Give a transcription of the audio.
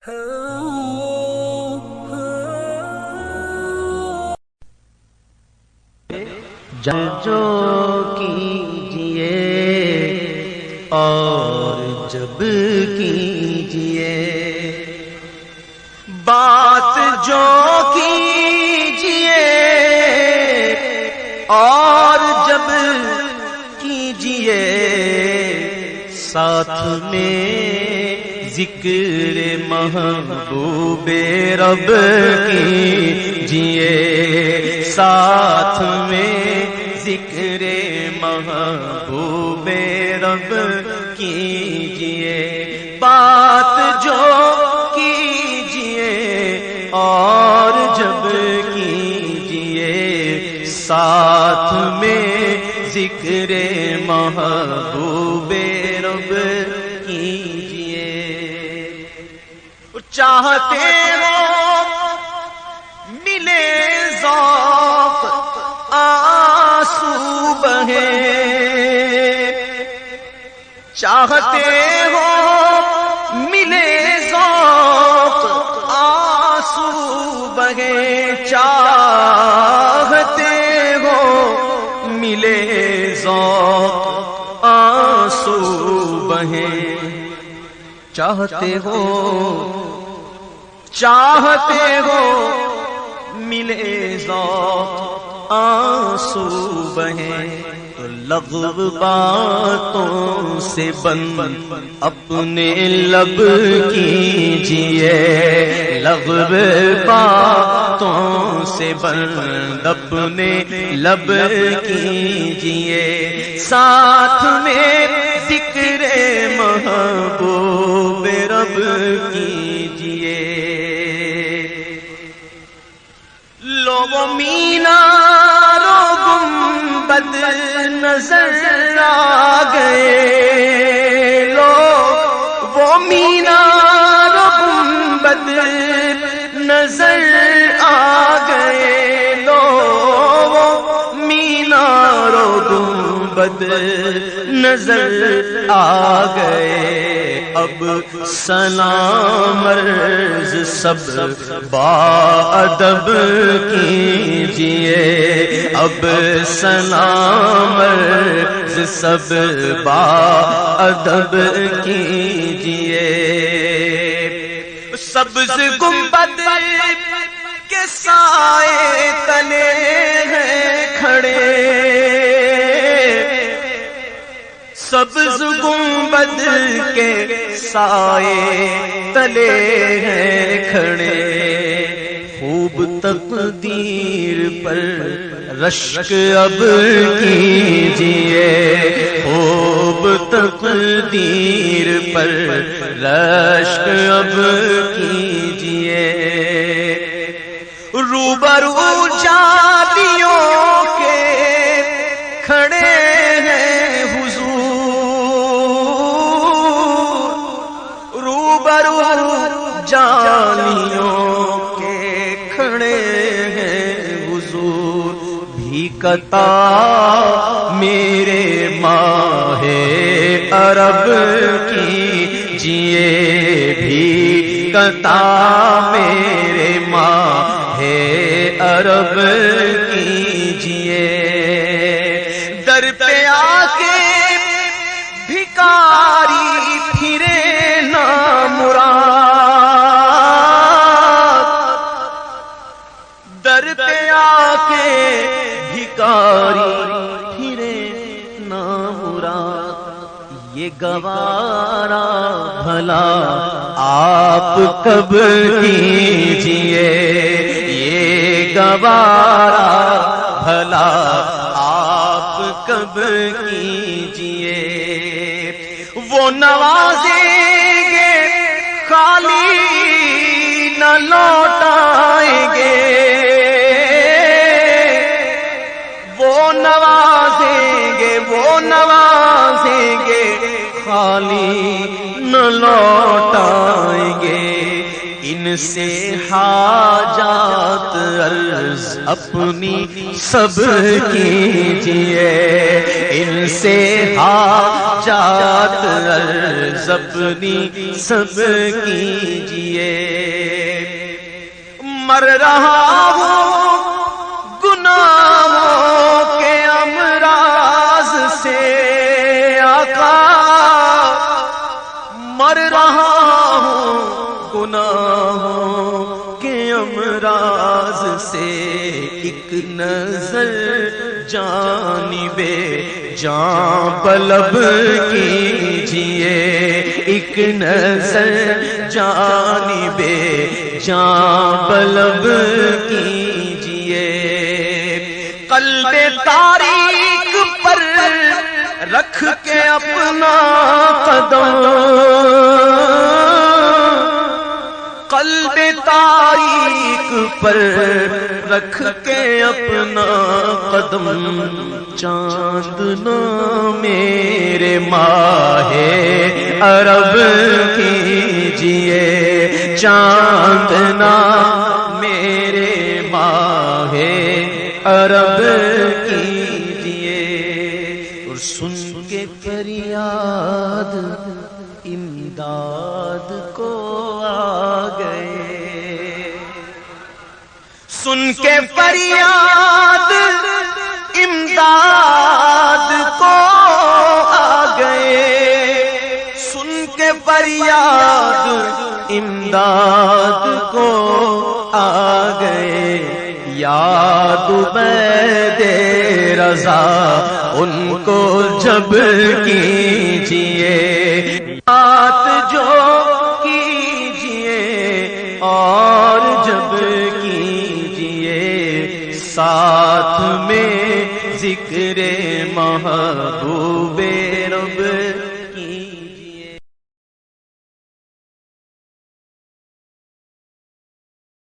جو کیجئے اور جب کیجئے، بات جو کیجئے اور جب کیجئے، ساتھ میں ذکر محبوب رب کیجئے، ساتھ میں ذکر محبوب رب کیجئے، بات جو کیجئے اور جب کیجئے، ساتھ میں ذکر محبوب رب کیجئے۔ چاہتے ہو ملے ذوق آنسو بہے، چاہتے ہو ملے ذوق آنسو بہے، چاہتے ہو ملے ذوق آنسو بہے، چاہتے ہو ملے ذوق آنسو بہیں، تو لغو باتوں سے بند اپنے لب کیجئے، لغو باتوں سے بند اپنے لب کیجئے، ساتھ میں ذکر محبوب رب کیجئے۔ لوگوں مینار و گنبد نظر آ گئے، وہ مینار و گنبد نظر آ گئے، وہ مینار و گنبد نظر آ گئے، اب سلام عرض سب باادب کیجئے، اب سلام عرض سب باادب کیجئے۔ سبز گنبد کے سائے تلے ہیں کھڑے، سبز گنبد کے سائے تلے ہیں کھڑے، خوب تقدیر پر رشک اب کیجئے، خوب تقدیر پر رشک اب کیجئے، روبرو جادیوں کے کھڑے ہیں حضور، روبرو جانیوں کے کھڑے ہیں حضور، بھیکتا میرے ماہ عرب کیجئے، بھیکتا میرے ماہ عرب کیجئے، در پہ آ کے بھکاری پھرے نا مراد، در پہ آ کے بھکاری پھرے نا مراد، یہ گوارا بھلا آپ کب کیجئے، یہ گوارا بھلا آپ کب کیجئے، وہ نوازیں گے خالی نہ لوٹائیں گے، وہ نوازیں گے خالی نہ لوٹائیں گے، ان سے حاجات عرض اپنی سب کیجئے، ان سے حاجات عرض اپنی سب کیجئے، مر رہا ہوں گناہوں کے امراض سے آقا، مر رہا ہوں گناہوں کے امراض سے، ایک نظر جانب جاں طلب کیجئے، ایک نظر جانب جاں طلب کیجئے، قلب تاریک پر رکھ کے اپنا قدم، قلب تاریک پر رکھ کے اپنا قدم، چاند نہ میرے ماہ عرب کیجئے، چاند نہ میرے ماہ عرب کیجئے، اور سن کے فریاد امداد کو آ گئے، سن کے فریاد امداد کو آ گئے، سن کے فریاد امداد کو آ گئے، یاد عبید رضا ان کو جب کیجئے، بات جو کیجئے اور جب کیجئے، ساتھ میں ذکر محبوب